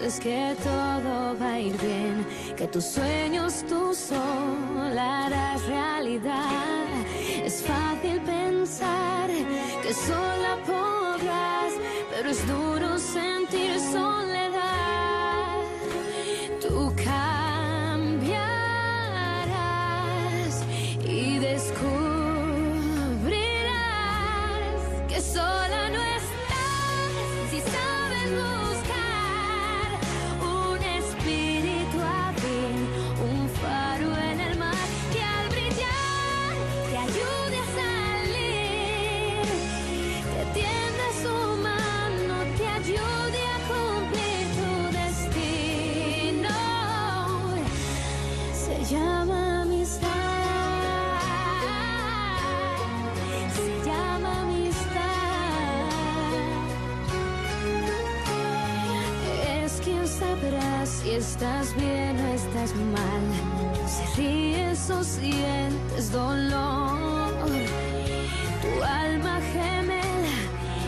es que todo va a ir bien, que tus sueños tú sola harás realidad. Es fácil pensar que sola podrás, pero es duro sentir soledad. Tú cambiarás y descubrirás que sola no estás si sabes buscar un espíritu afín, un faro en el mar que al brillar te ayude a salir, te tienda su mano, te ayude a cumplir tu destino. Se llama amistad, se llama amistad. Es quien sabrá si estás bien o estás mal, si ríes o sientes dolor. Tu alma gemela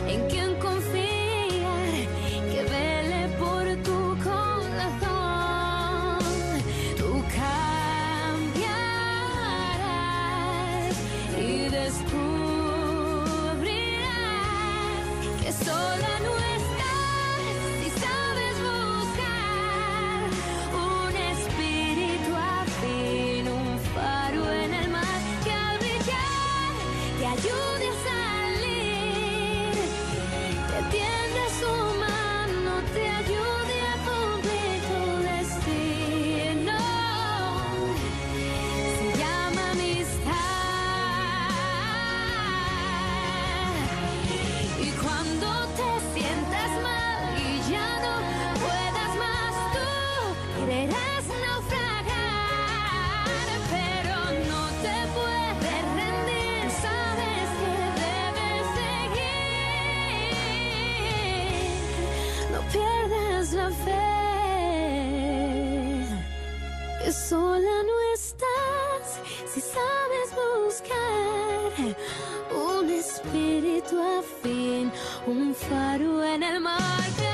en quien confiar, que vele por tu corazón. Tú cambiarás y descubrirás que sola no estás si sabes buscar un espíritu afín, un faro en el mar que al brillar te ayude a salir, te tiende su mano, te ayude a cumplir tu destino. Se llama amistad. Y cuando te sientas mal y ya no puedas más, tú quererás naufragar, pero no te puedes rendir, sabes que debes seguir. No pierdas la fe, que sola no estás si sabes buscar un espíritu afín, un faro en el mar.